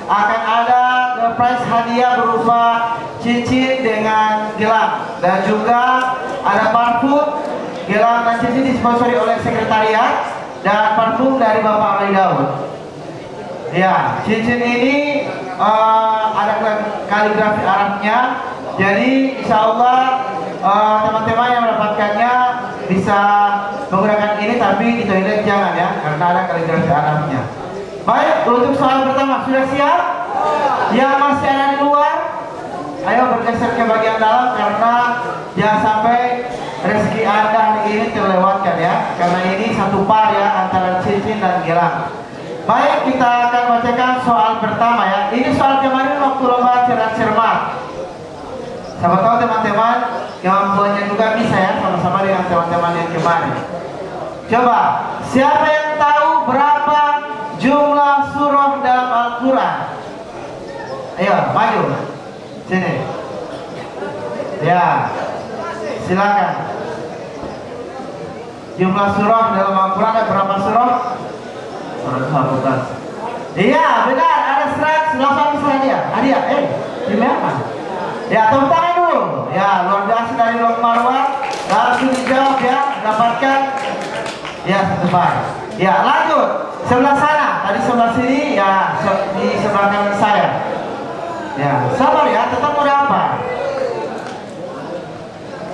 akan ada prize hadiah berupa cincin dengan gelang dan juga ada parfum. Gelang dan cincin disponsori oleh sekretariat dan parfum dari Bapak Ali Daud. Ya, cincin ini ada kaligrafi Arabnya. Jadi insya Allah teman-teman yang mendapatkannya bisa menggunakan ini, tapi di toilet jangan ya, karena ada kaligrafi Arabnya. Baik, untuk soal pertama sudah siap? Yang masih ada di luar, ayo bergeser ke bagian dalam karena jangan sampai rezeki Anda hari ini terlewatkan ya, karena ini satu par ya antara cincin dan gelang. Baik, kita akan bacakan soal pertama ya. Ini soal kemarin waktu lomba cerdas cermat. Siapa tahu teman-teman kemampuannya juga bisa ya, sama-sama dengan teman-teman yang kemarin. Coba, siapa yang tahu berapa jumlah surah dalam Al-Quran? Ayo, maju. Sini. Ya, silakan. Jumlah surah dalam Al-Quran ada berapa surah? 114. Iya, benar. Ada 118 hadiah. Hadiah, gimana? Ya, tepuk tangan dulu. Ya, luar biasa dari Lok Marwah. Langsung dijawab ya, dapatkan ya satu par. Ya, lanjut. Sebelah sana, tadi sebelah sini, ya di sebelah kanan saya. Ya, sabar ya, tetap mau dapat.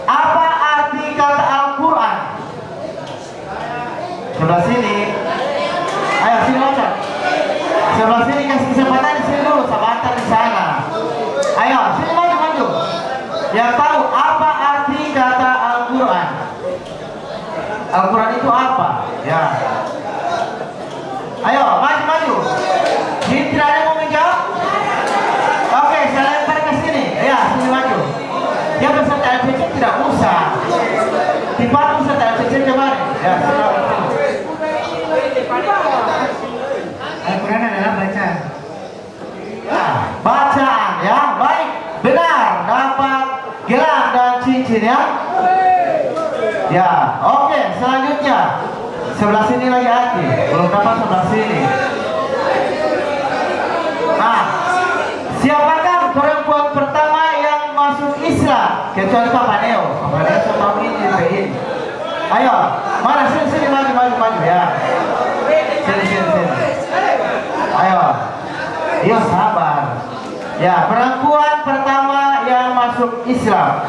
Apa arti kata Al-Quran? Sebelah sini. Ayo sini loncat. Sebelah sini kasih kesempatan di sini dulu, sahabat di sana. Ayo sini maju. Yang tahu apa arti kata Al-Quran? Al-Quran itu apa? Ya. Ayo maju. Ini tidak ada yang mau menjawab? Oke, saya lempar ke sini. Ya, sini maju. Dia peserta LCC tidak usah. Tiba peserta LCC kemarin. Ya, silakan. Al-Quran adalah bacaan. Bacaan ya, baik, benar, dapat gelang dan cincin ya. Ya, oke, selanjutnya sebelah sini lagi Aki, belum dapat sebelah sini. Nah, siapakah perempuan pertama yang masuk Islam? Kecuali Papa Neo sama ini. Ayo, mana sini maju ya. Sini. Ayo, iya sabar. Ya, perempuan pertama yang masuk Islam.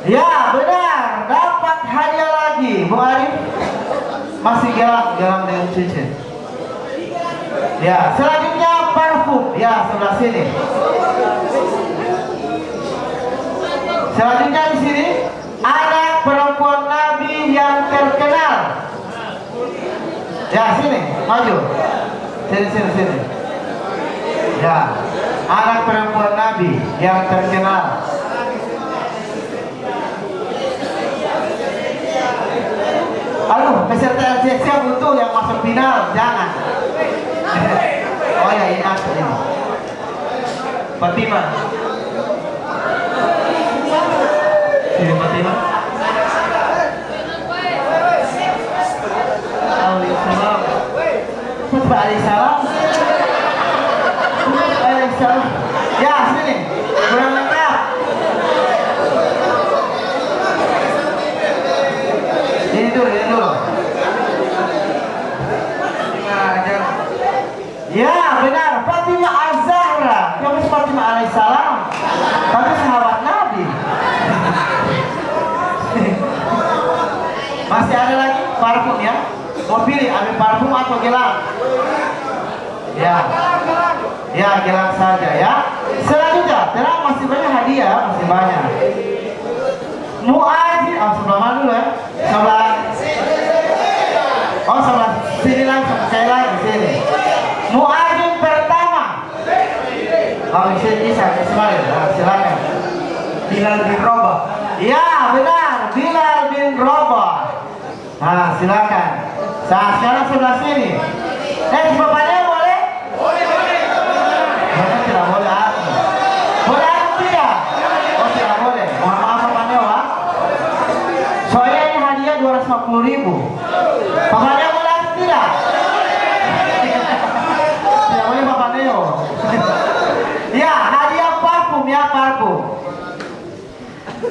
Ya, benar. Dapat hadiah lagi, Bu Arif. Masih gelang dengan cincin. Ya, selanjutnya parfum. Ya, sebelah sini. Selanjutnya di sini anak perempuan Nabi yang terkenal. Ya, sini, maju. Sini. Ya, anak perempuan Nabi yang terkenal. Aduh, peserta LCC butuh yang masuk final, jangan. Oh ya, ini aku ini. Fatima. Sini Fatima. Waalaikumsalam. Ya, sini. Kurang lengkap. Ini dulu. Ya, benar. Fatimah Az-Zahra. Kamu Fatimah alaihissalam. Tapi sahabat Nabi. Masih ada lagi parfum ya. Mau pilih ambil parfum atau gelang? Ya, gelang saja ya. Selanjutnya, terang masih banyak hadiah, masih banyak. Mu'adzin, sebelah mana dulu ya? Sebelah sini langsung, sekali lagi sini. Mu'adzin pertama. Bisa silakan. Bilal bin Rabah. Ya, benar, Bilal bin Rabah. Nah, silakan. Sekarang sebelah sini. Bapaknya boleh? Boleh. Bapak tidak boleh aku. Boleh aku tidak? Oh, tidak boleh. Mohon maaf Bapaknya, Pak. Soalnya ini hadiah 250.000. Bapaknya boleh aku tidak?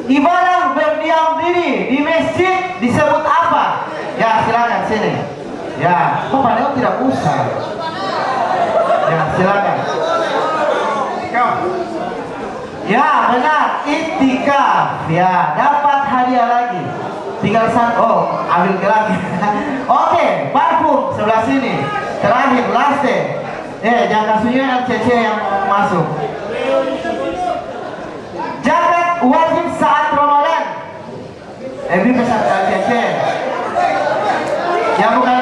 Ibadah berdiam diri di masjid disebut apa? Ya, silakan sini. Ya, kok padahal tidak usah. Ya, silakan. Ya, benar, iktikaf. Ya, dapat hadiah lagi. Tinggal ambil lagi. Oke, parfum sebelah sini. Terakhir, last day. Jangan kasunya LCC yang masuk. Zakat wajib saat Ramadan. Bisa LCC. Yang bukan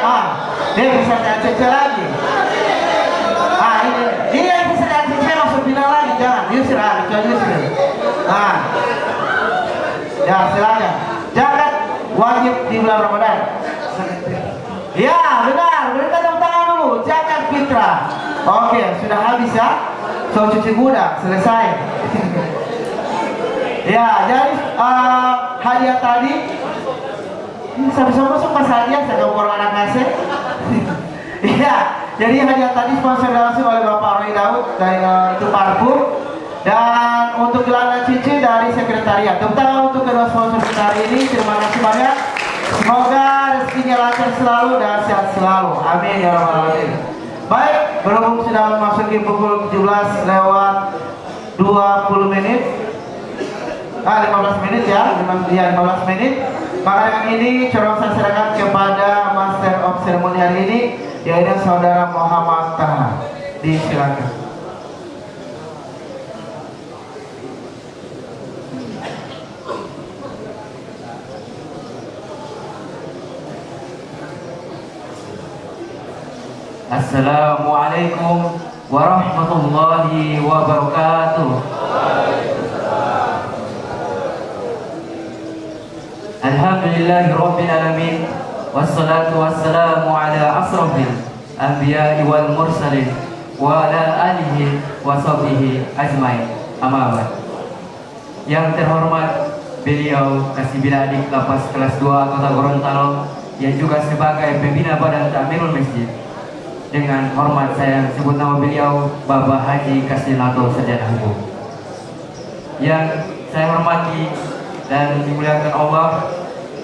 dia bisa LCC lagi. Ini yang bisa LCC masuk final lagi, jangan. Yusra, Yusra. Ya, silakan. Zakat wajib di bulan Ramadan. Ya, benar. Berikan tepuk tangan dulu. Zakat fitrah. Oke, sudah habis ya. So cuci budak, selesai. Ya, jadi hadiah tadi sama-sama pas hadiah saya orang anak ngasih. Iya, jadi hadiah tadi sponsor langsung oleh Bapak Roy Daud dari itu parfum, dan untuk gelang cici dari sekretariat. Tepuk tangan untuk kedua sponsor kita hari ini. Terima kasih banyak. Semoga rezekinya lancar selalu dan sehat selalu. Amin ya rabbal alamin. Baik, berhubung sudah memasuki pukul 17 lewat 20 menit. 15 menit ya, 15 menit. Maka dengan ini coba saya serahkan kepada Master of Ceremony hari ini, yaitu Saudara Muhammad Taha. Disilakan. Assalamualaikum warahmatullahi wabarakatuh. Alhamdulillahi rabbil alamin, wassalatu wassalamu ala asrafil anbiya'i wal mursalin wa ala alihi wa sahbihi ajmain. Amma ba'd. Yang terhormat beliau Kasibila Adik Lapas kelas 2 Kota Gorontalo, yang juga sebagai pembina Badan Ta'mirul Masjid. Dengan hormat saya sebut nama beliau Bapak Haji Kasinato Sarjana Hukum. Yang saya hormati dan dimuliakan Allah,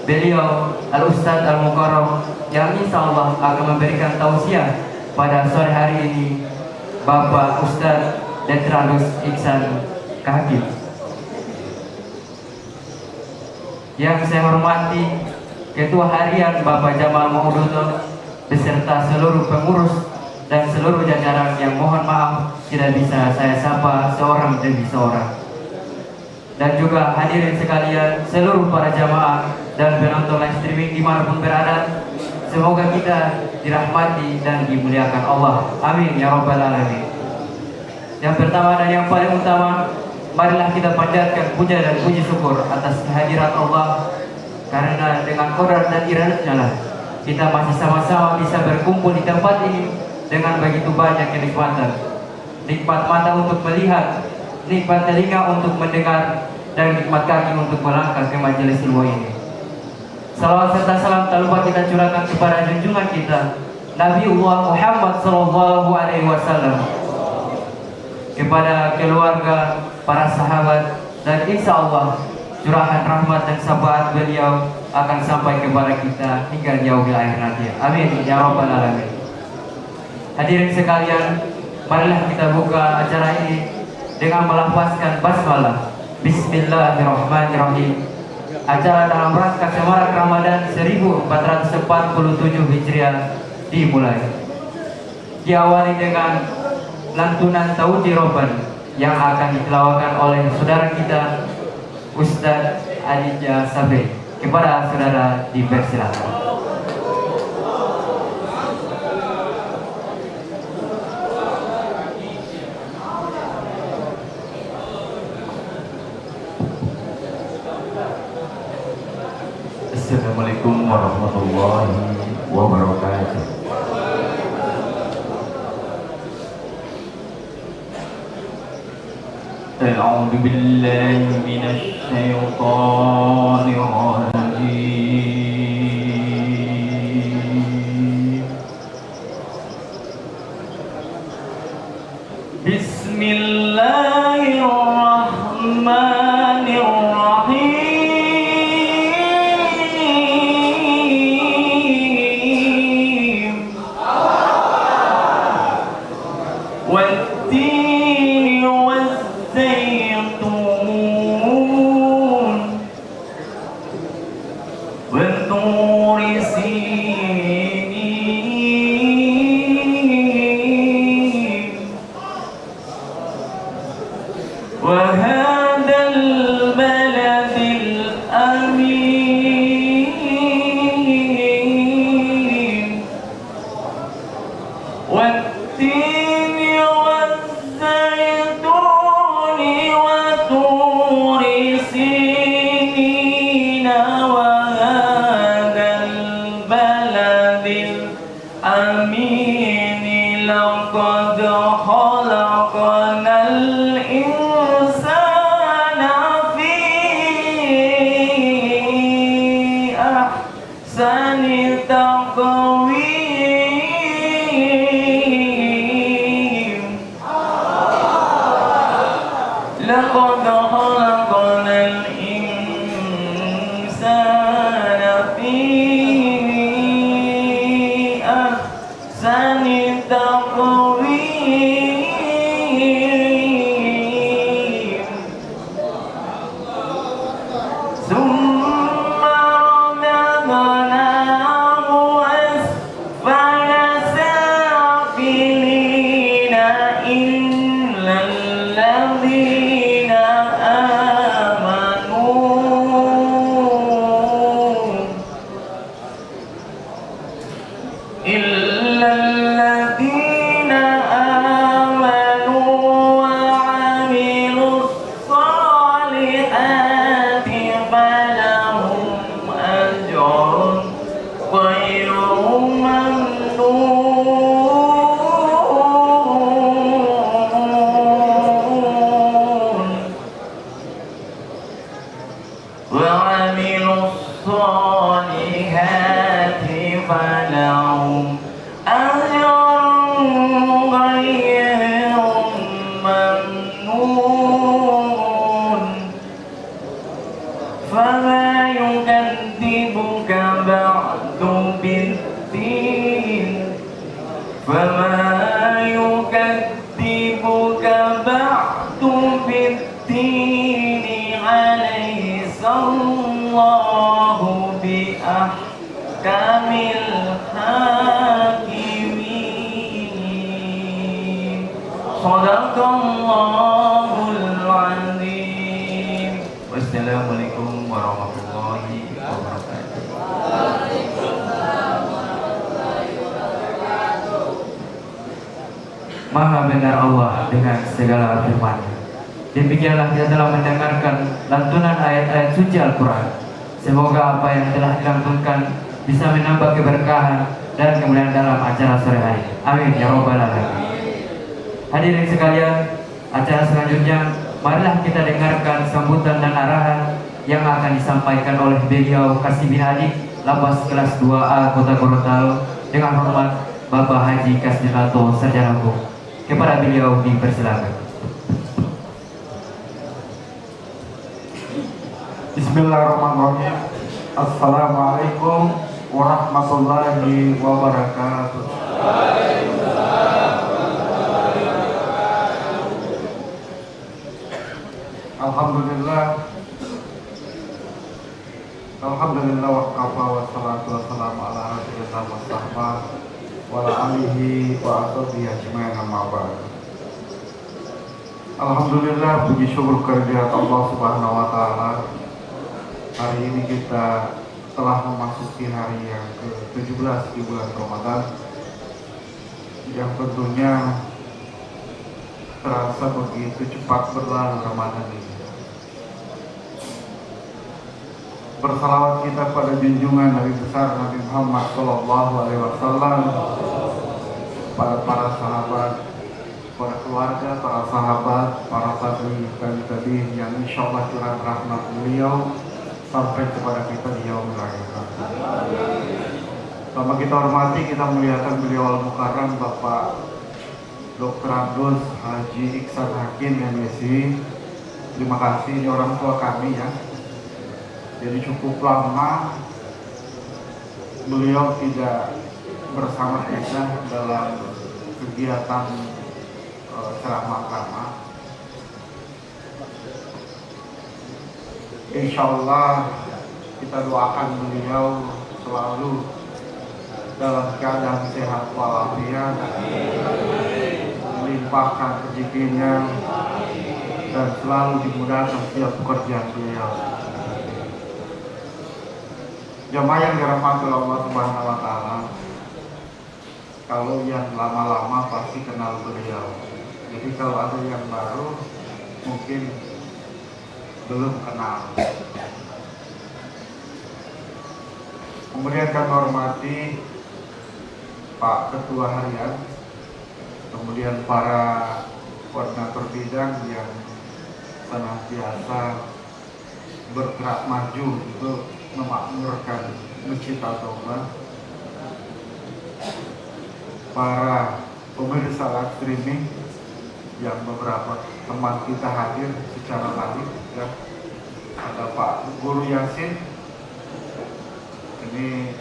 beliau Al-Ustadz Al-Mukarram, yang insya Allah akan memberikan tausiah pada sore hari ini, Bapak Ustadz Detralus Iksan Kahkim. Yang saya hormati Ketua Harian Bapak Jamal Mauduto beserta seluruh pengurus dan seluruh jajaran yang mohon maaf tidak bisa saya sapa seorang demi seorang. Dan juga hadirin sekalian, seluruh para jamaah dan penonton live streaming dimanapun berada, semoga kita dirahmati dan dimuliakan Allah. Amin ya rabbal alamin. Yang pertama dan yang paling utama, marilah kita panjatkan puja dan puji syukur atas kehadiran Allah, karena dengan qadar dan iradanya lah kita masih sama-sama bisa berkumpul di tempat ini dengan begitu banyak kenikmatan. Nikmat mata untuk melihat, nikmat telinga untuk mendengar, dan nikmat kaki untuk melangkah ke majelis ilmu ini. Salawat serta salam tak lupa kita curahkan kepada junjungan kita Nabiullah Muhammad SAW, kepada keluarga, para sahabat, dan insya Allah curahan rahmat dan syafaat beliau akan sampai kepada kita hingga jauh di akhir nanti. Amin ya rabbal alamin. Hadirin sekalian, marilah kita buka acara ini dengan melafazkan basmalah. Bismillahirrahmanirrahim. Acara dalam rangka Semarak Ramadan 1447 Hijriah dimulai. Diawali dengan lantunan Tauji Roban yang akan ditelawakan oleh saudara kita Ustadz Aditya Sabri. Kepada saudara dipersilakan. Assalamualaikum warahmatullahi wabarakatuh. A'udzu billahi minasy syaithanir rajim. Bismillahirrahmanirrahim. والتين والزيتون وطور سينين وهذا البلد الأمين لقد خلقنا الإنسان في أحسن تقويم لقد خلقنا الإنسان في أحسن تقويم ثم رددناه أسفل سافلين إلا الذين آمنوا وعملوا الصالحات فلهم أجر غير ممنون وعملوا الصالحات فلهم أجر غير ممنون فما يكذبك بعد بالدين فما يكذبك بعد بالدين أليس الله بأحكم الحاكمين صدق الله العظيم wassalamualaikum warahmatullahi wabarakatuh. Maha benar Allah dengan segala firman. Demikianlah kita telah mendengarkan lantunan ayat-ayat suci Al-Quran. Semoga apa yang telah dilantunkan bisa menambah keberkahan dan kemuliaan dalam acara sore hari. Amin ya robbal alamin. Hadirin sekalian, acara selanjutnya marilah kita dengarkan sambutan dan arahan yang akan disampaikan oleh beliau Kasih bin Adik, Lapas kelas 2A Kota Gorontalo, dengan hormat Bapak Haji Kasdinato Sarjana Hukum. Kepada beliau dipersilakan. Bismillahirrahmanirrahim. Assalamualaikum warahmatullahi wabarakatuh. Alhamdulillah wa kafa wa salatu wa salam ala rasulillah wa sahbah wa ala alihi wa ashabihi ajmain amma ba'd. Alhamdulillah, puji syukur kehadirat Allah Subhanahu wa taala. Hari ini kita telah memasuki hari yang ke-17 di bulan Ramadan, yang tentunya terasa begitu cepat berlalu Ramadan ini. Bersalawat kita pada junjungan Nabi besar Nabi Muhammad SAW, pada para sahabat, para keluarga, para sahabat, para tabi'in yang insya Allah curah rahmat beliau sampai kepada kita di yaumil akhir. Sama kita hormati, kita muliakan beliau Al-Mukarram Bapak Dr. Abdul Haji Iksan Hakim MSI. Terima kasih, ini orang tua kami ya. Jadi cukup lama beliau tidak bersama kita dalam kegiatan ceramah. Insya Allah kita doakan beliau selalu dalam keadaan sehat walafiat, melimpahkan rezekinya dan selalu dimudahkan setiap pekerjaan beliau. Jamaah yang dirahmati Allah Subhanahu wa taala, Kalau yang lama-lama pasti kenal beliau. Jadi kalau ada yang baru mungkin belum kenal. Kemudian kami hormati Pak Ketua Harian, kemudian para koordinator bidang yang senantiasa bergerak maju untuk memakmurkan Masjid Al-Taubat, para pemirsa live streaming yang beberapa teman kita hadir secara live ya. Ada Pak Guru Yasin, ini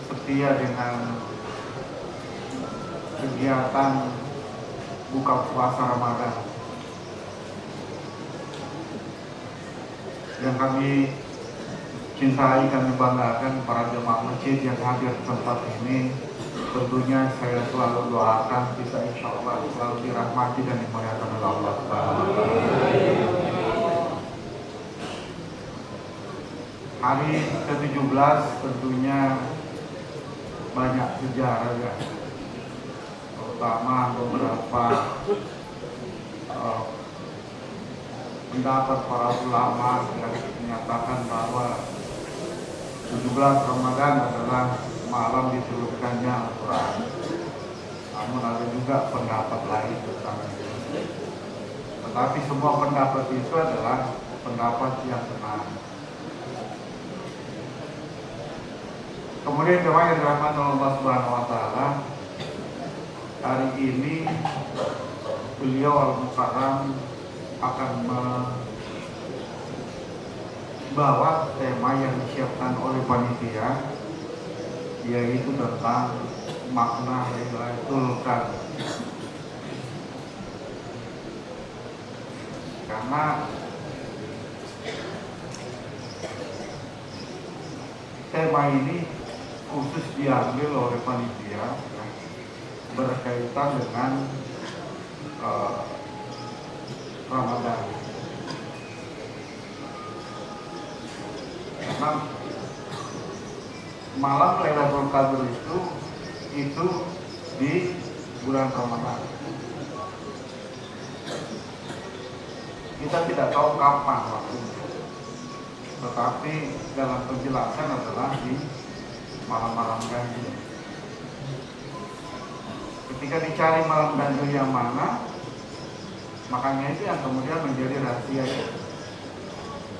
setia dengan kegiatan buka puasa Ramadan yang kami cintai, kami banggakan para jemaah masjid yang hadir di tempat ini. Tentunya saya selalu doakan kita insya Allah selalu dirahmati dan dimuliakan oleh Allah Subhanahu wa Ta'ala. Hari ke-17 tentunya banyak sejarah ya, terutama beberapa pendapat para ulama yang menyatakan bahwa 17 Ramadan adalah malam diturunkannya Al-Quran. Namun ada juga pendapat lain tentang itu. Tetapi semua pendapat itu adalah pendapat yang benar. Kemudian jemaah yang dirahmati Allah Subhanahu wa Ta'ala, hari ini beliau Al-Mukarram akan membawa tema yang disiapkan oleh panitia, yaitu tentang makna Lailatul Qadar. Karena tema ini khusus diambil oleh panitia ya, berkaitan dengan Ramadan. Karena malam Lailatul Qadar itu di bulan Ramadan. Kita tidak tahu kapan waktunya, tetapi dalam penjelasan adalah di malam-malam ganjil. Ketika dicari malam ganjil yang mana, makanya itu yang kemudian menjadi rahasia.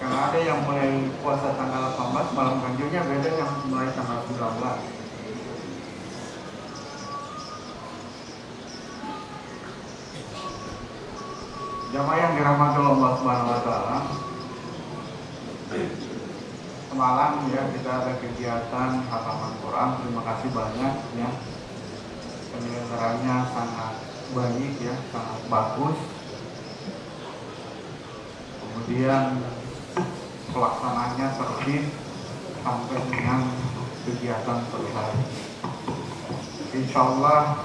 Karena ada yang mulai puasa tanggal 18, malam ganjilnya beda yang mulai tanggal 19. Jamaah yang dirahmati Allah Subhanahu wa Ta'ala, semalam ya kita ada kegiatan hataman Quran. Terima kasih banyak ya, penyelenggaranya sangat baik ya, sangat bagus. Kemudian pelaksananya tertib sampai dengan kegiatan selesai. Insya Allah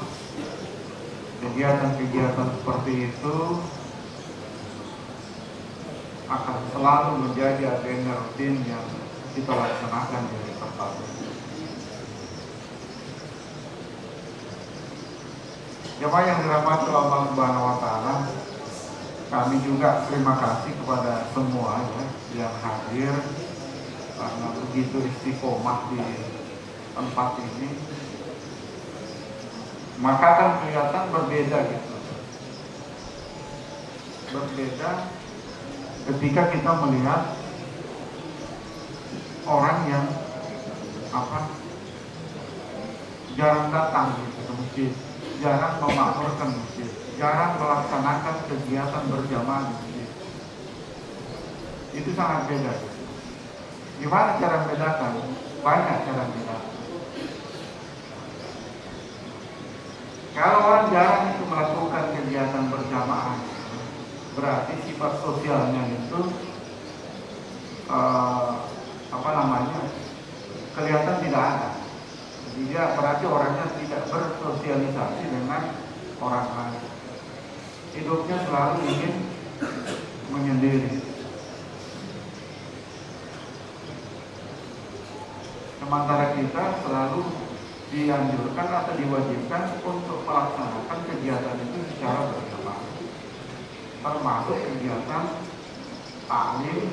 kegiatan-kegiatan seperti itu akan selalu menjadi agenda rutin yang kita laksanakan di tempat ini. Jemaah yang dirahmati Allah Subhanahu wa Ta'ala, kami juga terima kasih kepada semua ya, yang hadir karena begitu istiqomah di tempat ini. Maka akan kelihatan berbeda gitu. Berbeda ketika kita melihat orang yang jarang datang gitu ke masjid, jarang memakmurkan masjid, jarang melaksanakan kegiatan berjamaah di masjid. Itu sangat beda. Gimana cara membedakan? Banyak cara membedakan. Kalau orang jarang itu melakukan kegiatan berjamaah, berarti sifat sosialnya itu kelihatan tidak ada. Jadi dia berarti orangnya tidak bersosialisasi dengan orang lain. Hidupnya selalu ingin menyendiri. Sementara kita selalu dianjurkan atau diwajibkan untuk melaksanakan kegiatan itu secara berjamaah, termasuk kegiatan taklim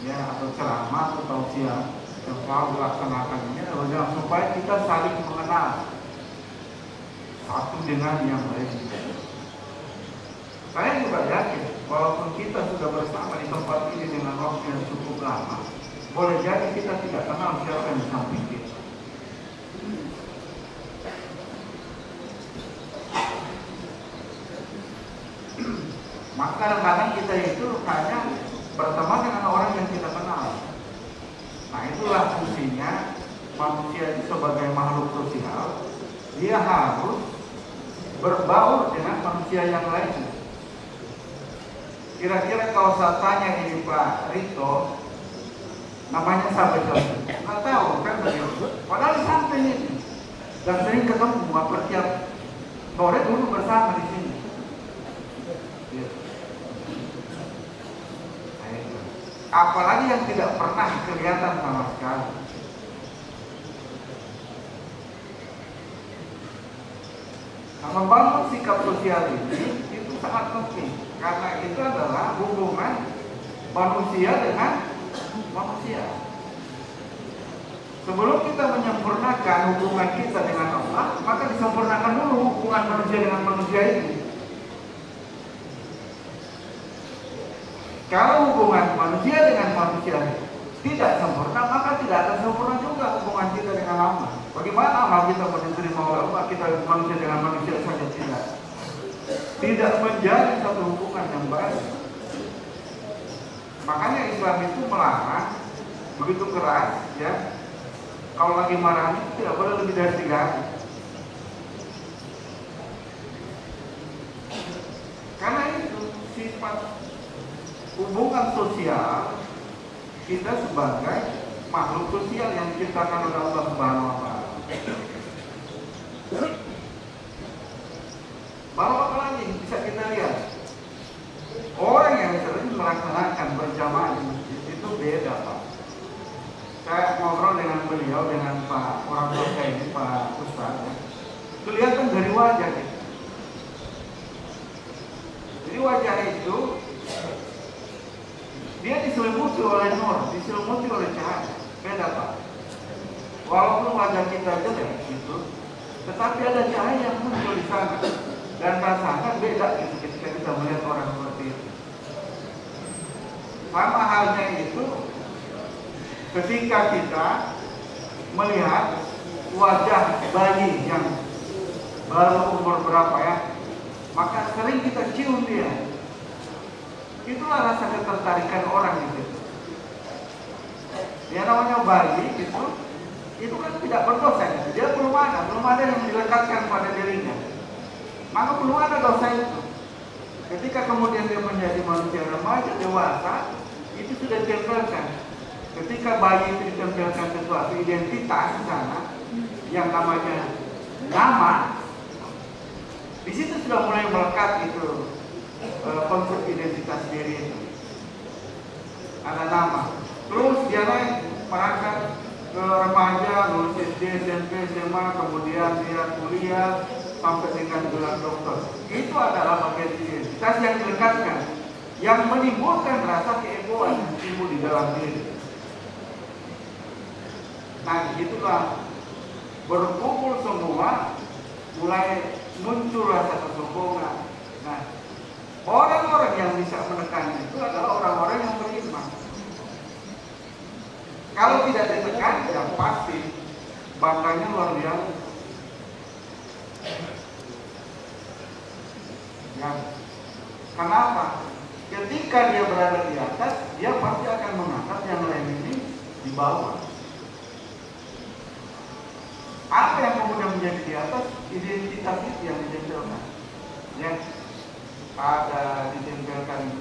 ya atau ceramah atau tausiah yang selalu dilaksanakan ini adalah supaya kita saling mengenal satu dengan yang lain. Saya juga yakin walaupun kita sudah bersama di tempat ini dengan waktu yang cukup lama, boleh jadi kita tidak kenal siapa yang di samping kita. Maka kadang-kadang kita itu hanya berteman dengan orang yang kita kenal. Nah itulah fungsinya manusia sebagai makhluk sosial. Dia harus berbaur dengan manusia yang lain. Kira-kira kalau saya tanya ini Pak Rito, namanya sahabat jauh, nggak tahu kan beliau. Padahal sampai ini dan sering ketemu tiap sore dulu bersama di sini. Apalagi yang tidak pernah kelihatan sama sekali. Nah, membangun sikap sosial ini itu sangat penting karena itu adalah hubungan manusia dengan manusia. Sebelum kita menyempurnakan hubungan kita dengan Allah, maka disempurnakan dulu hubungan manusia dengan manusia ini. Kalau hubungan manusia dengan manusia tidak sempurna, maka tidak akan sempurna juga hubungan kita dengan Allah. Bagaimana amal kita mau diterima oleh Allah, kita manusia dengan manusia saja tidak menjadi satu hubungan yang baik. Makanya Islam itu melarang begitu keras, ya. Kalau lagi marah itu tidak boleh lebih dari 3 hari. Karena itu sifat hubungan sosial kita sebagai makhluk sosial yang diciptakan oleh Allah Subhanahu wa Ta'ala. Lalu apa lagi bisa kita lihat? Orang yang sering melaksanakan berjamaah di masjid itu beda, Pak. Saya ngobrol dengan beliau, dengan Pak orang tua saya ini, Pak Ustaz, ya. Kelihatan dari wajah itu. Jadi wajah itu dia diselimuti oleh nur, diselimuti oleh cahaya. Beda, Pak. Walaupun wajah kita jelek gitu, tetapi ada cahaya yang muncul di sana dan rasanya beda gitu ketika kita melihat orang seperti itu. Sama halnya itu ketika kita melihat wajah bayi yang baru umur berapa ya, maka sering kita cium dia. Itulah rasa ketertarikan orang itu. Dia namanya bayi itu kan tidak berdosa. Dia belum ada yang dilekatkan pada dirinya. Maka belum ada dosa itu. Ketika kemudian dia menjadi manusia remaja dewasa, itu sudah ditempelkan. Ketika bayi itu ditempelkan sesuatu identitas di sana yang namanya nama, di situ sudah mulai melekat itu. Konsep identitas diri itu ada nama. Terus dia naik merangkak ke remaja, lulus SD, SMP, SMA, kemudian dia kuliah sampai dengan gelar doktor. Itu adalah bagian identitas yang dilekatkan, yang menimbulkan rasa keegoan yang timbul di dalam diri. Nah, itulah berkumpul semua, mulai muncul rasa kesombongan. Nah, orang-orang yang bisa menekan itu adalah orang-orang yang beriman. Kalau tidak ditekan, ya pasti bangganya luar biasa. Ya, kenapa? Ketika dia berada di atas, dia pasti akan mengangkat yang lain ini di bawah. Apa yang kemudian menjadi di atas? Identitas itu yang ditempelkan. Ya. Ada ditempelkan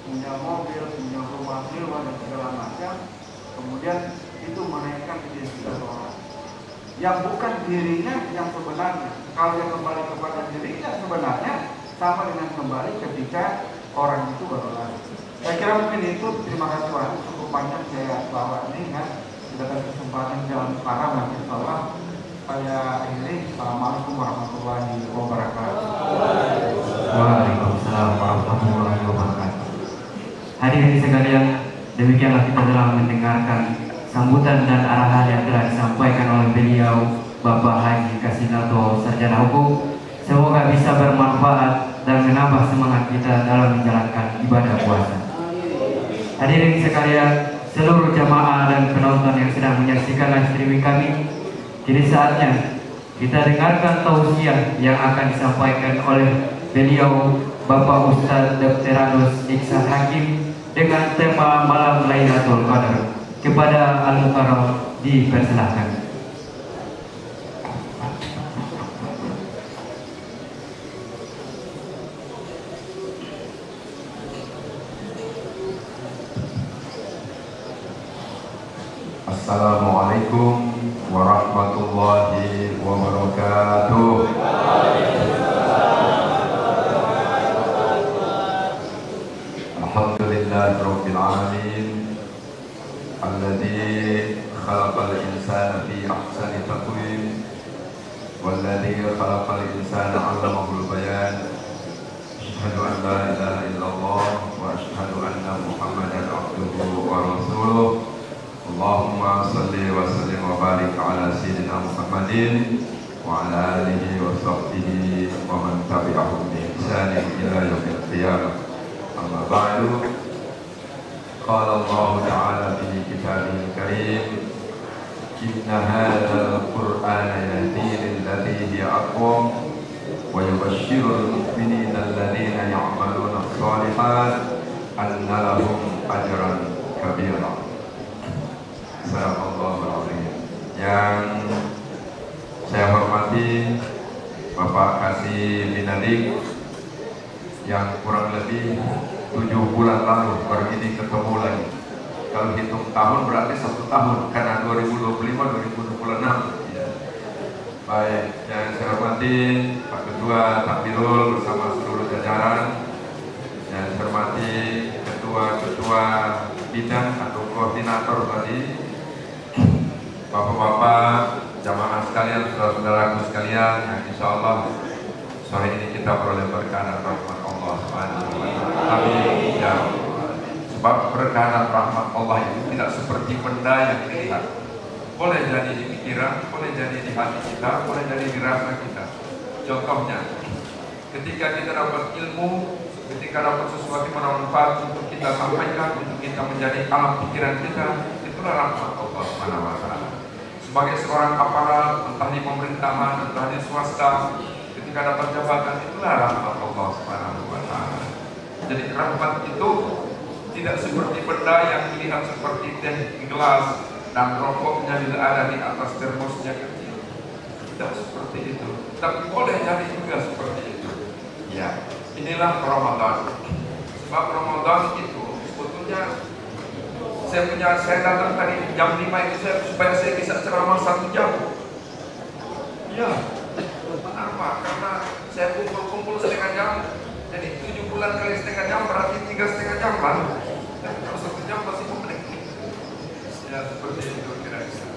punya mobil, punya rumah mewah dan segala macam, kemudian itu menaikkan identitas orang yang bukan dirinya yang sebenarnya. Kalau dia kembali kepada dirinya sebenarnya, sama dengan kembali ketika orang itu baru lari. Saya kira mungkin itu. Terima kasih Pak, cukup panjang saya bawa ini kan. mendapat kesempatan jalan karangan, insyaallah saya akhiri. Assalamualaikum warahmatullahi wabarakatuh. Waalaikumsalam warahmatullahi wabarakatuh. Hadirin sekalian, demikianlah kita telah mendengarkan sambutan dan arahan yang telah disampaikan oleh beliau Bapak Haji Kasinato, Sarjana Hukum. Semoga bisa bermanfaat dan menambah semangat kita dalam menjalankan ibadah puasa. Hadirin sekalian, seluruh jamaah dan penonton yang sedang menyaksikan live streaming kami, kini saatnya kita dengarkan tausiah yang akan disampaikan oleh beliau Bapak Ustadz Dr. Anus Iksan Hakim dengan tema Malam Lailatul Qadar. Kepada Al-Mukarram dipersilahkan. Assalamualaikum warahmatullahi wabarakatuh. Alhamdulillahirabbil alamin alladzi khalaqal insana fi ahsani taqwim walladzi khalaqal insana 'allamahul bayan. Asyhadu an la ilaha illallah wa asyhadu anna Muhammadan abduhu wa rasuluh. Allahumma salli wa sallim wa barik ala sayyidina Muhammadin wa ala alihi wa sahbihi wa man tabi'ahum bi ihsanin ila yaumil qiyamah. Amma ba'du. Qala Allah ta'ala fi kitabihil karim, inna hadzal qur'ana yahdi lillati hiya aqwam wa yubashshirul mu'minina alladhina ya'maluna as-shalihat anna lahum ajran kabira. Yang saya hormati Bapak Kasih Binadik, yang kurang lebih 7 bulan lalu baru ini ketemu lagi. Kalau hitung tahun berarti 1 tahun, karena 2025-2026 ya. Baik, yang saya hormati Pak Ketua Takbirul bersama seluruh jajaran, yang saya hormati Ketua-Ketua Bidang atau Koordinator tadi, Bapak-bapak, jamaah sekalian, saudara-saudaraku sekalian, yang insya Allah sore ini kita beroleh berkah dan rahmat Allah Subhanahu wa Ta'ala. Amin ya Allah. Sebab berkah dan rahmat Allah itu tidak seperti benda yang dilihat. Boleh jadi di pikiran, boleh jadi di hati kita, boleh jadi di rasa kita. Contohnya, ketika kita dapat ilmu, ketika dapat sesuatu yang bermanfaat untuk kita sampaikan, untuk kita menjadi alam pikiran kita, itulah rahmat Allah Subhanahu wa Ta'ala. Sebagai seorang aparat, entah di pemerintahan, entah di swasta, ketika dapat jabatan, itulah rahmat Allah Subhanahu wa Ta'ala. Jadi rahmat itu tidak seperti benda yang dilihat seperti teh gelas dan rokoknya bila ada di atas termosnya kecil. Tidak seperti itu. Tapi boleh jadi juga seperti itu. Ya, inilah Ramadan. Sebab Ramadan itu sebetulnya saya datang tadi jam 5 itu supaya saya bisa ceramah 1 jam. Ya, kenapa? Karena saya kumpul-kumpul setengah jam. Jadi 7 bulan kali setengah jam berarti 3,5 jam kan? Dan kalau 1 jam masih menit. Ya seperti itu kira-kira.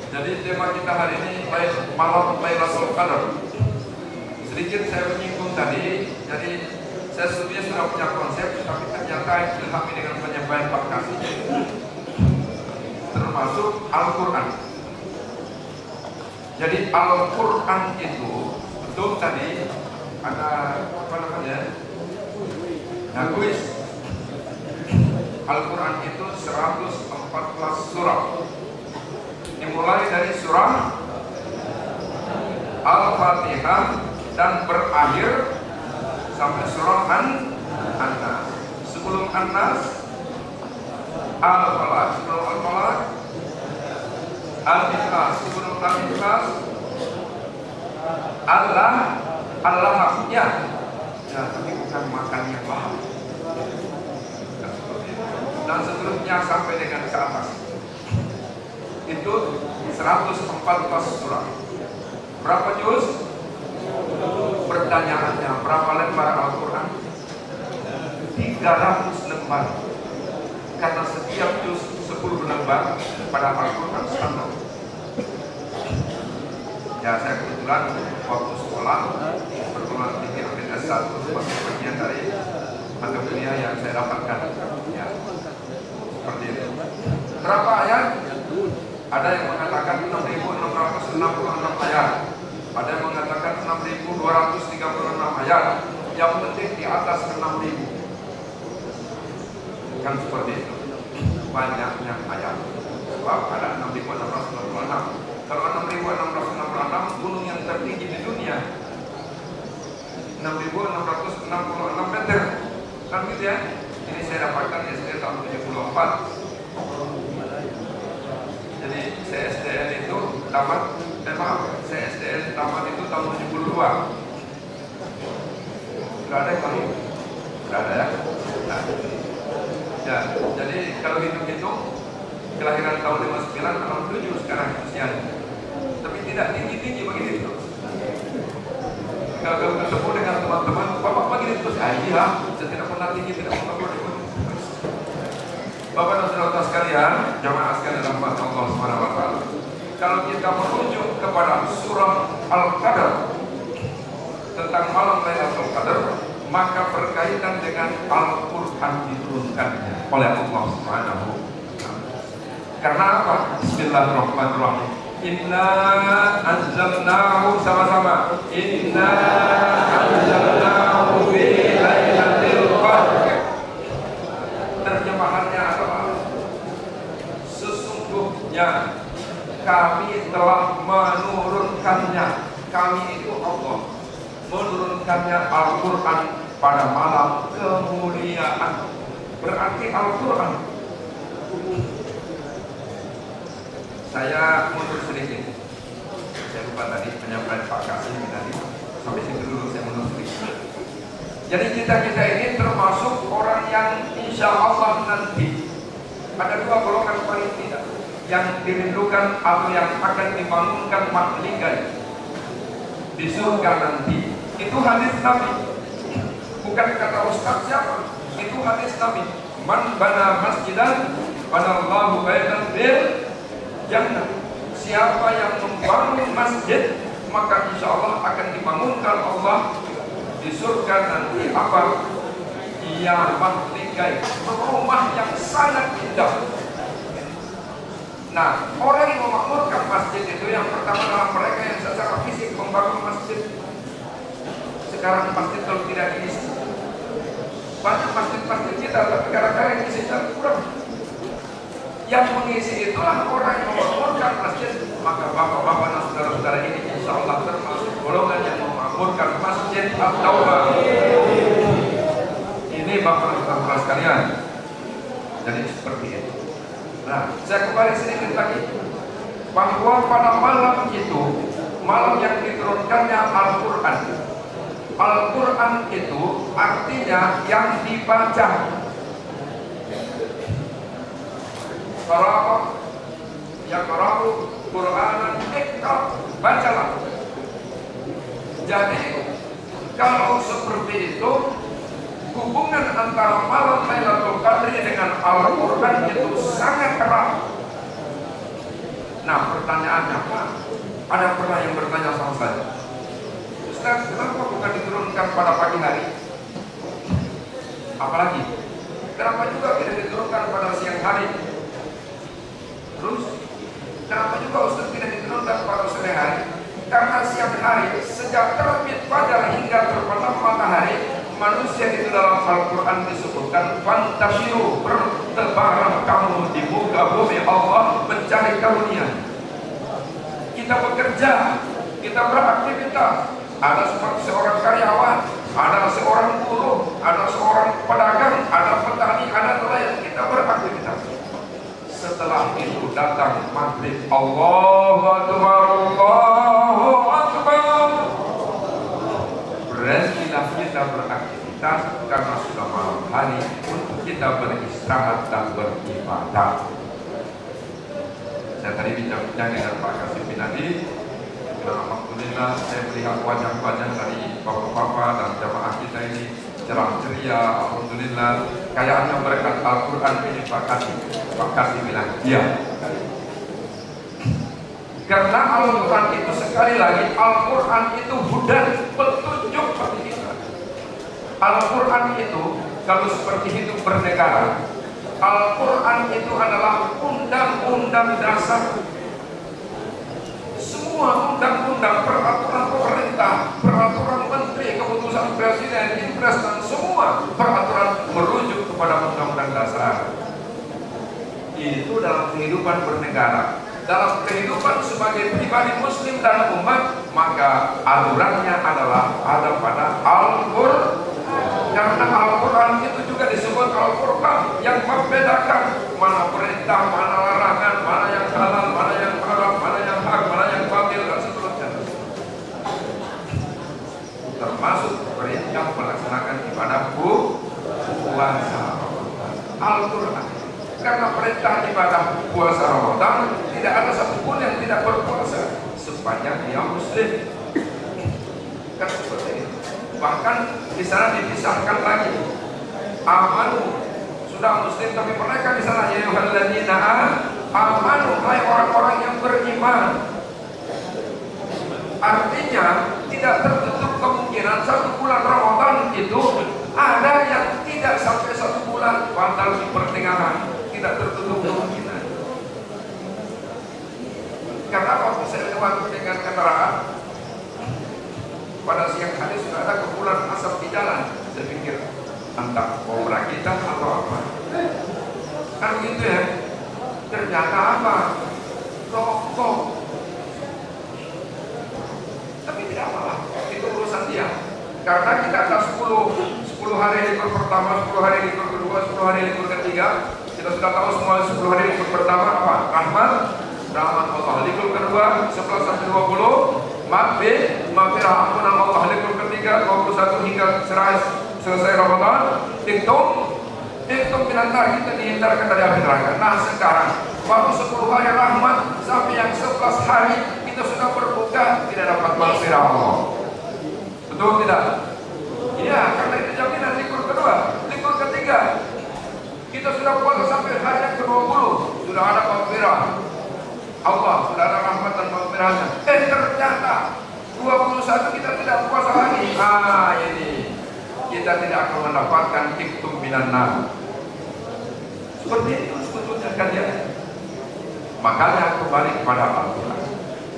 Jadi tema kita hari ini malam Lailatul Qadar. Sedikit saya menyinggung tadi. Jadi saya sebetulnya sudah punya konsep, tapi ternyata ilhami dengan penyampaian Pak Kasih, termasuk Al-Quran. Jadi Al-Quran itu betul tadi ada apa namanya? Nah, kuis. Al-Quran itu 114 surah. Dimulai dari surah Al-Fatihah dan berakhir sampai surah An-Nas. Sebelum An-Nas Al-Falaq, sebelum Al-Falaq Al-Ikhlas, sebelum Al-Ikhlas Allah ya, tapi bukan makan yang lahap. Dan seterusnya sampai dengan ke atas. Itu 114 surah. Berapa juz? Pertanyaannya, berapa lembar Al-Quran? 300 lembar. Karena setiap juz 10 lembar pada Al-Quran standar. Ya, saya kebetulan waktu sekolah perguruan tinggi Akhidat 1 sebagai bagian dari mata kuliah yang saya dapatkan. Ya, seperti itu. Berapa ayat? Ada yang mengatakan 6.666 ayat. Ada yang mengatakan 6.236 ayat. Yang penting di atas 6.000. Kan seperti itu. Banyaknya ayat. Sebab ada 6.666. Kalau 6.666 gunung yang tertinggi di dunia 6.666 meter. Kan gitu ya. Ini saya dapatkan SD tahun 74. Jadi CSDN itu tamat, CSDN tamat itu tahun 72. Gak ada kali? Gak ada ya? Nah. Ya, jadi kalau hitung-hitung kelahiran tahun 59, 67 sekarang usianya. Tapi tidak tinggi-tinggi begini terus. Kalau ketemu dengan teman-teman, bapak begini terus, iya, saya tidak pernah tinggi, tidak pernah begini. Bapak dan saudara sekalian, jamaah sekalian rahmat Allah Subhanahu wa taala. Kalau kita merujuk kepada surah Al-Qadar tentang malam Lailatul Qadar, maka berkaitan dengan Al-Qur'an diturunkannya oleh Allah Subhanahu wa taala. Karena apa? Bismillahirrahmanirrahim. Inna anzalnahu sama-sama. Inna anzalnahu fi lailatul qadr. Terjemahannya adalah sesungguhnya kami telah menurunkannya. Kami itu Allah menurunkannya Al-Quran pada malam kemuliaan. Berarti Al-Quran. Saya mundur sedikit. Saya lupa tadi penyampaian Pak Kasim tadi. Sampai situ dulu saya mundur sedikit. Jadi kita ini termasuk orang yang insya Allah nanti ada dua golongan paling tidak yang dirindukan atau yang akan dibangunkan mahligai di surga nanti. Itu hadis Nabi, bukan kata Ustaz siapa. Itu hadis Nabi. Man bana masjidan banallahu baitan bil jannah. Siapa yang membangun masjid, maka insya Allah akan dibangunkan Allah di surga nanti apa? Ya mahligai, rumah yang sangat indah. Nah, orang yang memakmurkan masjid itu yang pertama adalah mereka yang secara fisik membangun masjid. Sekarang masjid kalau tidak diisi, banyak masjid-masjid kita, tapi kadang-kadang yang diisi kurang. Yang mengisi itulah orang yang memakmurkan masjid. Maka bapak-bapak dan saudara-saudara ini insya Allah termasuk golongan yang memakmurkan masjid At-Taubah. Ini bapak dan saudara sekalian. Jadi seperti itu. Nah, saya kembali sedikit lagi bahwa pada malam itu, malam yang diturunkannya Al-Quran. Al-Quran itu artinya yang dibaca. Qara'u yaqra'u Qur'anan iqra, bacalah. Jadi kalau seperti itu, hubungan antara malam Lailatul Qadri dengan Al-Quran itu sangat erat. Nah, pertanyaannya apa? Ada pernah yang bertanya sama saya, Ustaz, kenapa bukan diturunkan pada pagi hari? Apalagi, kenapa juga tidak diturunkan pada siang hari? Terus, kenapa juga Ustaz tidak diturunkan pada sore hari? Karena siang hari, sejak terbit fajar hingga terbenam matahari, manusia itu dalam Al-Quran disebutkan fantashiru, bertebaran kamu di muka bumi Allah mencari karunia. Kita bekerja, kita beraktivitas. Ada seorang karyawan, ada seorang buruh, ada seorang pedagang, ada petani, ada nelayan. Kita beraktivitas. Setelah itu datang maghrib. Allahu Akbar, Allahu Akbar. Berhentilah kita beraktivitas karena sudah malam hari untuk kita beristirahat dan beribadah. Saya tadi bincang-bincang dengan Pak Kasim tadi. Alhamdulillah saya melihat wajah-wajah dari bapak-bapak dan jamaah kita ini cerah ceria. Alhamdulillah Kayaknya berkat Al-Quran ini Pak Kasih bilang iya. Karena Al-Quran itu sekali lagi, Al-Quran itu hudan, petunjuk bagi kita. Al-Quran itu kalau seperti hidup bernegara, Al-Quran itu adalah undang-undang dasar. Semua undang-undang, peraturan pemerintah, peraturan menteri, keputusan presiden, impres, dan semua peraturan merujuk kepada undang-undang dasar. Itu dalam kehidupan bernegara. Dalam kehidupan sebagai pribadi muslim dan umat, maka aturannya adalah ada pada Al-Quran. Karena Al-Quran itu juga disebut Al-Quran yang membedakan mana perintah, mana larangan, mana yang halal, mana yang haram, mana yang hak, mana yang batil, dan seterusnya. Termasuk perintah melaksanakan ibadah puasa Al-Quran. Karena perintah ibadah puasa Ramadan tidak ada satupun yang tidak berpuasa sepanjang dia muslim. Kan seperti itu. Bahkan di sana dipisahkan lagi. Amanu sudah muslim tapi mereka di sana ya ayyuhalladzina amanu, hai orang-orang yang beriman. Artinya tidak tertutup kemungkinan satu bulan Ramadan itu ada yang tidak sampai satu bulan, batal di pertengahan, tidak tertutup kemungkinan. Karena waktu saya lewat dengan kendaraan pada siang hari sudah ada kepulan asap di jalan, saya pikir entah kobra kita atau apa. Kan gitu ya. Ternyata apa? Rokok. Tapi tidak apa-apa, itu urusan dia. Karena kita ada 10 hari libur pertama, 10 hari libur kedua, 10 hari libur ketiga. Kita sudah tahu semua 10 hari libur pertama apa? Rahmat Allah. Libur kedua 11 sampai 20 maghfirah ampunan Allah. Libur ketiga 21 hingga selesai Ramadan. Hitung binatang kita dihindarkan dari api neraka. Nah sekarang baru 10 hari rahmat sampai yang 11 hari kita sudah berbuka, tidak dapat maghfirah Allah. Betul tidak? Iya, karena itu jaminan libur kedua. Libur ketiga kita sudah puasa sampai hari yang ke-20, sudah ada maghfirah Allah, sudah ada rahmat dan maghfirahnya. Ternyata 21 kita tidak puasa lagi. Ini kita tidak akan mendapatkan iktum minan nar. Seperti itu sebetulnya kalian. Makanya kembali kepada Al-Quran.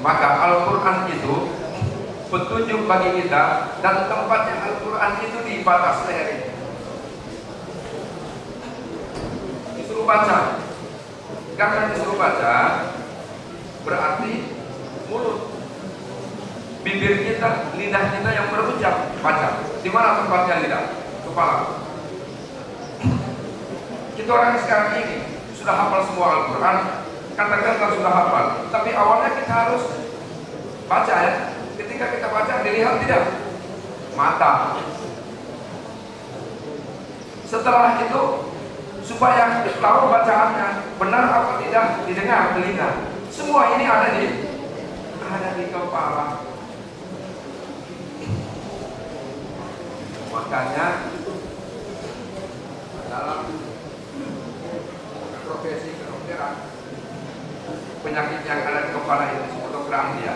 Maka Al-Quran itu petunjuk bagi kita, dan tempatnya Al-Quran itu di batas leher ini. Disuruh baca. Karena disuruh baca berarti mulut, bibir kita, lidah kita yang berucap baca. Di mana tempatnya lidah? Kepala. Kita orang sekarang ini sudah hafal semua Al-Quran, kata-kata sudah hafal, tapi awalnya kita harus baca ya. Ketika kita baca dilihat tidak? Mata. Setelah itu supaya tahu bacaannya benar apa tidak, didengar telinga. Semua ini ada di kepala. Makanya dalam profesi kedokteran, penyakit yang ada di kepala itu disebut dokter ahli ya.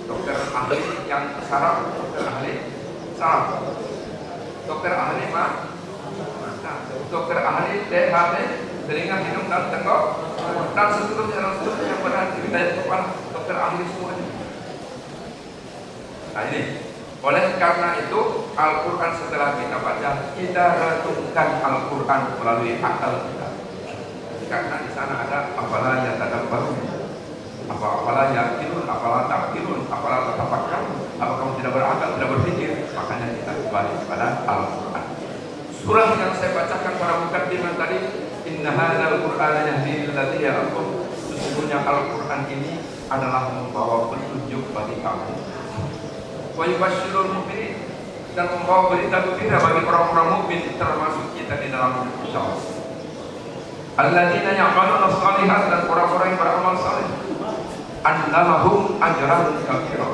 Dokter ahli yang saraf, dokter ahli saraf, dokter ahli mata, dokter ahli THT, telinga, hidung, dan tenggok, dan seterusnya yang berada di wilayah kepala, dokter ahli semuanya. Nah ini, oleh karena itu Al-Quran setelah kita baca, kita renungkan Al-Quran melalui akal kita. Karena di sana ada apalah yang tadabbarun, apalah yaqilun, apalah taqilun, apalah tatafakkarun. Apa kamu tidak berakal, tidak berpikir? Makanya kita kembali kepada Al-Quran. Surah yang saya bacakan pada mukaddimah tadi, inna hadzal qur'ana yahdi lilladzina yaqum. Sesungguhnya Al-Quran ini adalah membawa petunjuk bagi kamu. Wa yubasyirul mu'minin, dan membawa berita gembira bagi orang-orang mukmin, termasuk kita di dalam insyaallah. Alladzina ya'maluna shalihat, dan orang-orang yang beramal saleh, annalahum ajran kabira,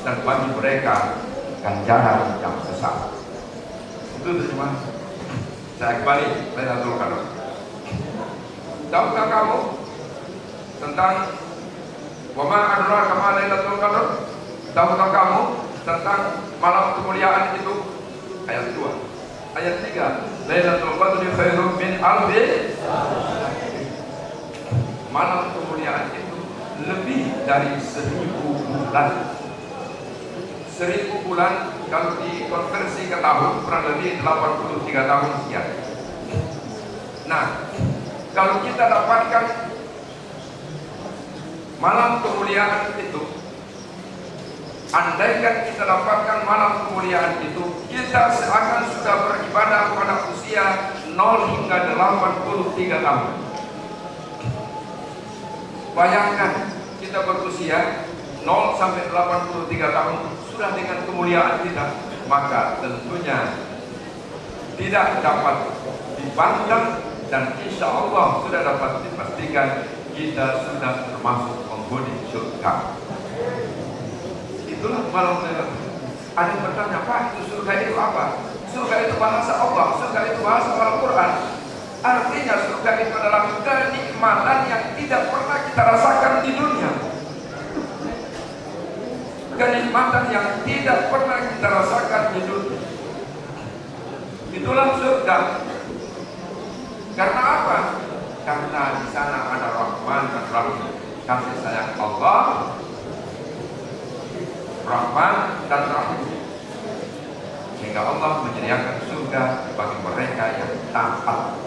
dan bagi mereka ganjaran yang besar. Itu terjemahan. Saya kembali Lailatul Qadar. Tahukah kamu tentang wa ma adraka ma Lailatul Qadar? Tahukah kamu tentang malam kemuliaan itu? Ayat 2. Ayat 3. Lailatul Qadri khairum min alfi malam kemuliaan itu lebih dari 1000 bulan. 1000 bulan kalau dikonversi ke tahun kurang lebih 83 tahun sekian. Nah, kalau kita dapatkan malam kemuliaan itu, andaikan kita dapatkan malam kemuliaan itu, kita seakan sudah beribadah pada usia 0 hingga 83 tahun. Bayangkan kita berusia 0 sampai 83 tahun sudah dengan kemuliaan kita, maka tentunya tidak dapat dipandang dan insya Allah sudah dapat dipastikan kita sudah termasuk penghuni surga. Itulah malam Lailatul. Ada yang bertanya, Pak, itu surga itu apa? Surga itu bahasa Allah, surga itu bahasa Al-Quran. Artinya surga itu adalah kenikmatan yang tidak pernah kita rasakan di dunia. Kenikmatan yang tidak pernah kita rasakan di dunia. Itulah surga. Karena apa? Karena di sana ada Rahman dan Rahim, kasih sayang Allah, Rahman dan Rahim. Sehingga Allah menyediakan surga bagi mereka yang taat.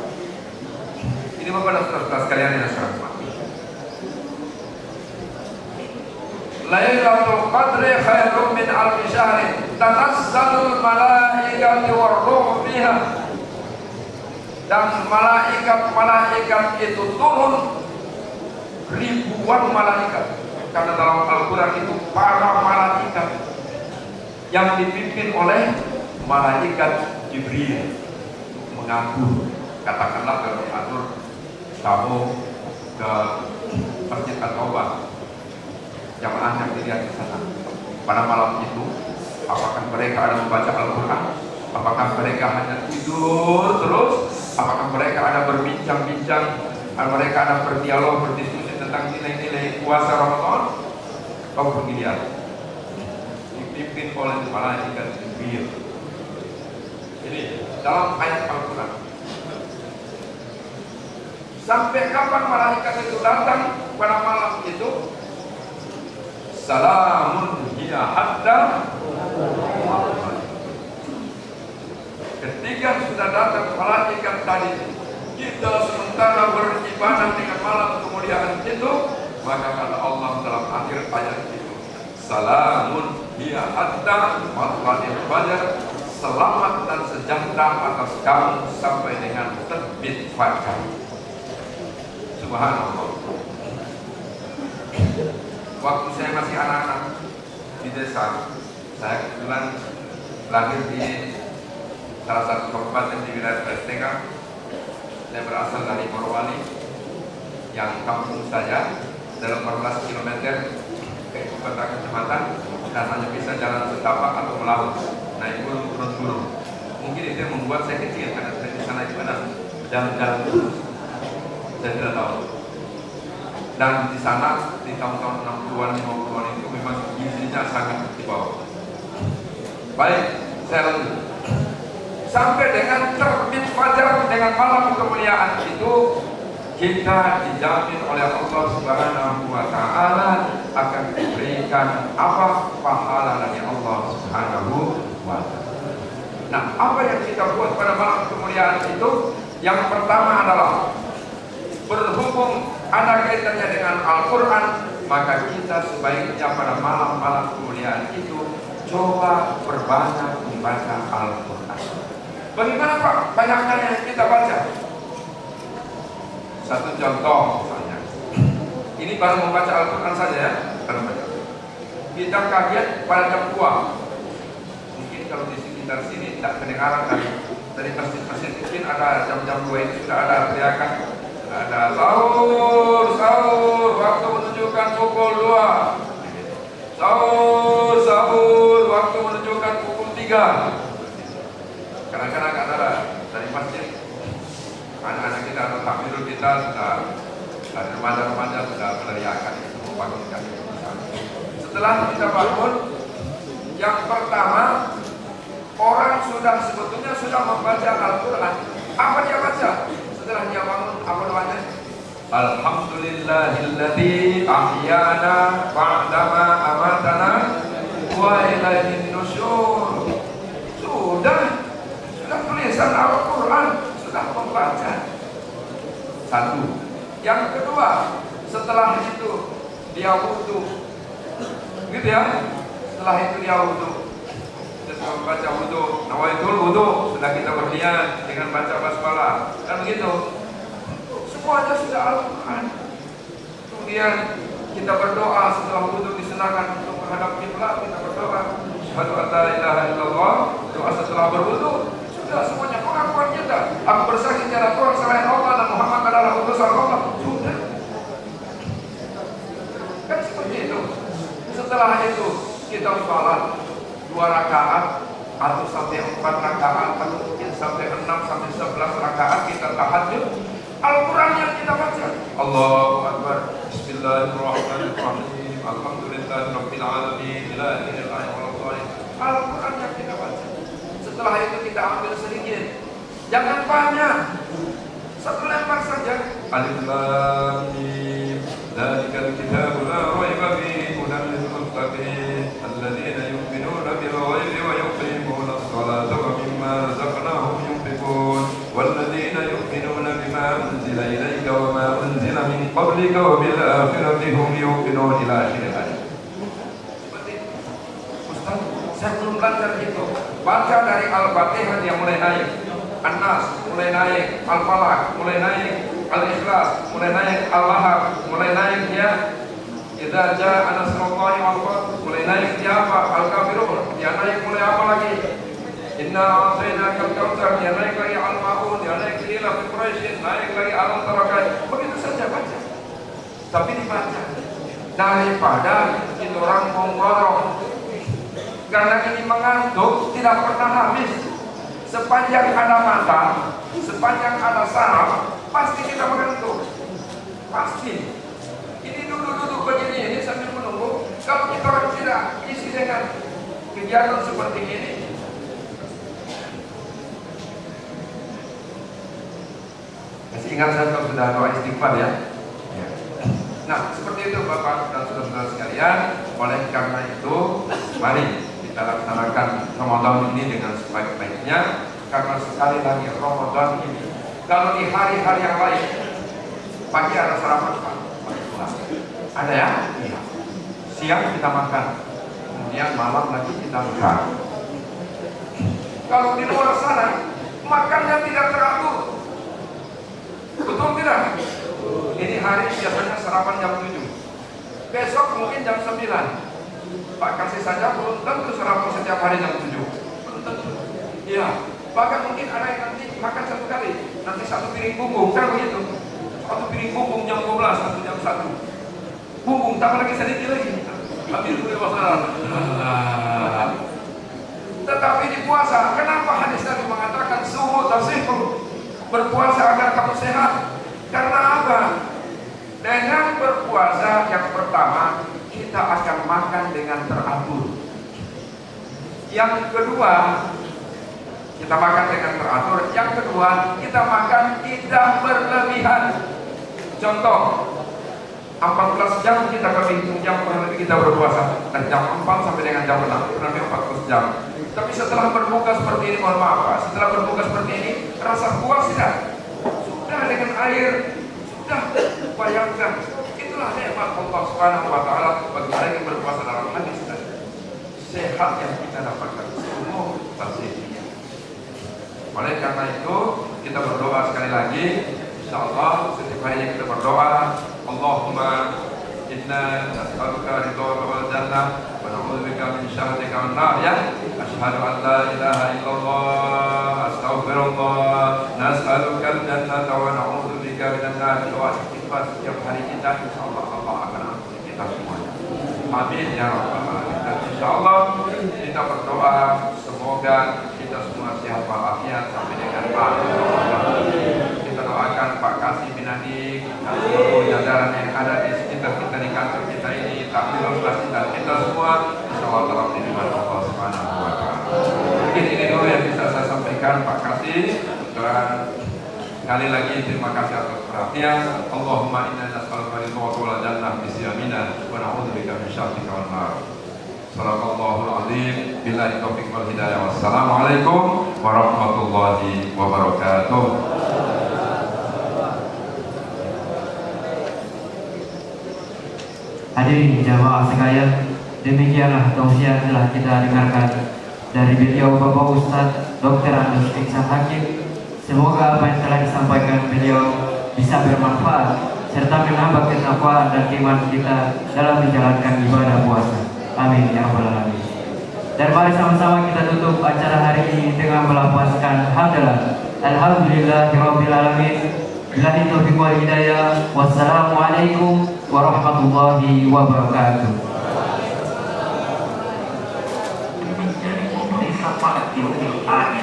Ini Bapak dan saudara sekalian yang saya hormati. Lailatul Qadri khairum min alfi syahrin tanazzalul malaikatu war-ruhu fiha. Dan malaikat-malaikat itu turun ribuan malaikat. Karena dalam Al-Quran itu para malaikat yang dipimpin oleh malaikat Jibril mengatur. Katakanlah kalau mengatur kamu ke Masjid At-Taubah, jamaah yang dilihat di sana pada malam itu, apakah mereka ada membaca Al-Quran? Apakah mereka hanya tidur terus? Apakah mereka ada berbincang-bincang? Apakah mereka ada berdialog, berdiskusi tentang nilai-nilai puasa Ramadan? Kau pergi lihat, dipimpin oleh malaikat Jibril. Ini dalam ayat Al-Quran. Sampai kapan malaikat itu datang pada malam itu? Salamun hiya hatta. Ketika sudah datang malaikat tadi, kita sementara beribadah dengan malam kemuliaan itu, maka kata Allah dalam akhir ayat itu, salamun hiya hatta matla'il fajar, selamat dan sejahtera atas kamu sampai dengan terbit fajar. Subhanallah. Waktu saya masih anak-anak di desa, saya kebetulan lahir di salah satu kabupaten di wilayah Palestina. Saya berasal dari Morowali, yang kampung saya dalam 14 km ke ibu kota kecamatan, dan hanya bisa jalan setapak atau melaut, naik gunung turun gunung. Mungkin itu yang membuat saya kecil, karena saya di sana itu ada jalan-jalan terus. Saya tidak tahu. Dan di sana di tahun-tahun 60-an 50-an itu memang gizinya sangat di bawah. Baik, saya lanjut. Sampai dengan terbit fajar dengan malam kemuliaan itu, kita dijamin oleh Allah Subhanahu wa Ta'ala akan diberikan apa? Pahala dari Allah Subhanahu wa Ta'ala. Nah, apa yang kita buat pada malam kemuliaan itu? Yang pertama adalah berhubung ada kaitannya dengan Al-Quran, maka kita sebaiknya pada malam-malam kemuliaan itu coba berbanyak membaca Al-Quran. Bagaimana Pak banyaknya yang kita baca? Satu contoh misalnya, ini baru membaca Al-Quran saja ya, kita kaget pada jam 2. Mungkin kalau di sekitar sini tidak kedengaran dari masjid-masjid, mungkin ada jam-jam 2 itu sudah ada teriakan, ada sahur, sahur, waktu menunjukkan pukul 2. Sahur, sahur, waktu menunjukkan pukul 3. Kadang-kadang remaja-remaja sudah meneriakan itu, membangunkan itu. Setelah kita bangun, yang pertama orang sebetulnya sudah membaca Al-Quran. Apa dia baca? Setelah dia bangun, apa doanya? Alhamdulillahilladzi ahyana ba'dama amatana wa ilaihin nusyur. Sudah tulisan Al-Quran, sudah membaca. Satu. Yang kedua, setelah itu dia wudu. Gitu ya? Setelah itu dia wudu. Kita membaca wudu, nawaitul wudu, sudah kita berniat dengan baca basmalah. Kan begitu. Semuanya sudah Al-Quran. Kemudian kita berdoa setelah wudu disunahkan untuk menghadap kiblat, kita berdoa asyhadu an la ilaha illallah, doa setelah berwudu. Sudah semuanya pengakuan kita. Aku bersaksi tiada Tuhan selain Allah dan Muhammad adalah utusan Allah. Sudah. Kan seperti itu. Setelah itu kita sholat 2 rakaat atau sampai 4 rakaat atau mungkin sampai 6 sampai 11 rakaat kita tahajud. Al-Quran yang kita baca. Allahu Akbar. Bismillahirrahmanirrahim. Alhamdulillahirabbil alamin. La ilaha illallah. Al-Quran yang kita baca. Setelah itu kita ambil sedikit. Jangan banyak. 1 lembar saja. Alif Lam Mim. Dzalikal kitabu la raiba fihi hudan lil muttaqin alladzina yu'minuna bil ghaibi wa yuqimuna as-salata wa mimma razaqnahum yunfiqun walladzina yu'minuna bima unzila ilayka wa ma unzila min qablika wa bil akhirati hum yuqinun ila akhir ayat. Seperti Ustaz, saya belum belajar itu. Baca dari Al-Fatihah yang mulai naik, An-Nas mulai naik, Al-Falaq mulai naik, Al-Ikhlas mulai naik, Al-Lahab mulai naik ya. Idza jaa nasrullahi wal fath mulai naik dia apa? Al-Kafirun dia naik mulai apa lagi? Inna a'tainakal kautsar dia naik lagi, Al-Maun dia naik ila fi Quraisy naik lagi, Alam Tara Kaifa. Begitu saja baca. Tapi dibaca daripada kita orang menggorong. Karena ini mengantuk tidak pernah habis. Sepanjang ada mata, sepanjang ada saraf, pasti kita mengantuk. Pasti. Ini duduk-duduk begini ini sambil menunggu. Kalau kita orang tidak isi dengan kegiatan seperti ini, masih ingat saya kalau sudah doa istighfar ya? Ya. Nah seperti itu Bapak dan saudara-saudara sekalian. Oleh karena itu, mari kita laksanakan Ramadan ini dengan sebaik-baiknya. Karena sekali lagi Ramadan ini, kalau di hari-hari yang lain pagi ada sarapan Pak, ada ya? Iya. Siang kita makan, kemudian malam lagi kita makan. Kalau di luar sana makannya tidak teratur, betul tidak? Ini hari biasanya sarapan jam 7, besok mungkin jam 9. Pak kasih saja, belum tentu sarapan setiap hari jam 7. Belum tentu. Iya. Bahkan mungkin ada yang nanti makan 1 kali, nanti 1 piring bumbung, kan begitu? 1 piring bumbung jam 12 atau jam 1. Bumbung, tambah lagi sedikit lagi. Ambil dulu masalah. Tetapi di puasa, kenapa hadis Nabi mengatakan sumu tasihhu? Berpuasa agar kamu sehat. Karena apa? Dengan berpuasa yang pertama, kita akan makan dengan teratur. Yang kedua, kita makan dengan teratur. Yang kedua, kita makan tidak berlebihan. Contoh, 14 jam kita berhitung jam kurang lebih kita berpuasa. Dari jam 4 sampai dengan jam 6, kurang lebih 14 jam. Tapi setelah berbuka seperti ini, mohon maaf Pak, setelah berbuka seperti ini, rasa puas tidak? Sudah dengan air, sudah. Bayangkan, itulah nikmat Allah Subhanahu wa taala bagi orang yang berpuasa dalam hadis tadi. Sehat yang kita dapatkan semua tasih. Oleh karena itu kita berdoa sekali lagi, insyaallah setiap hari kita berdoa, Allahumma inna nas'aluka ridhaka wal jannah wa na'udzubika min syarrika wan nar ya. Asyhadu an la ilaha illallah, astaghfirullah, nas'aluka al jannata wa na'udzubika minan nar. Doa istighfar setiap hari kita, insyaallah Allah akan ampuni kita semuanya. Amin ya rabbal alamin. Dan insyaallah kita berdoa semoga kita semua sehat walafiat sampai dengan akhir. Kita doakan Pak Kasih bin Adik, seluruh jajaran yang ada di sekitar kita di kantor kita ini, takbiran masjid dan kita semua, insyaallah dalam lindungan Allah Subhanahu wa taala. Mungkin ini dulu yang bisa saya sampaikan, Pak Kasih. Dan sekali lagi terima kasih atas perhatian. Allahumma inna nas'aluka ridhaka wal jannah bi siyamina wa na'udzubika min syarrika wan nar. Shallallahul azim. Billahi taufiq wal hidayah. Wassalamualaikum warahmatullahi wabarakatuh. Hadirin jamaah sekalian, demikianlah tausiah telah kita dengarkan dari beliau Bapak Ustadz Dr. Andes Iksan Hakim. Semoga apa yang telah disampaikan beliau bisa bermanfaat serta menambah ketakwaan dan iman kita dalam menjalankan ibadah puasa. Amin ya rabbal alamin. Dan mari sama-sama kita tutup acara hari ini dengan melafazkan hamdalah. Alhamdulillahirabbil alamin. Billahi taufiq wal hidayah. Wassalamualaikum warahmatullahi wabarakatuh. Menjadi pemberi syafaat di akhir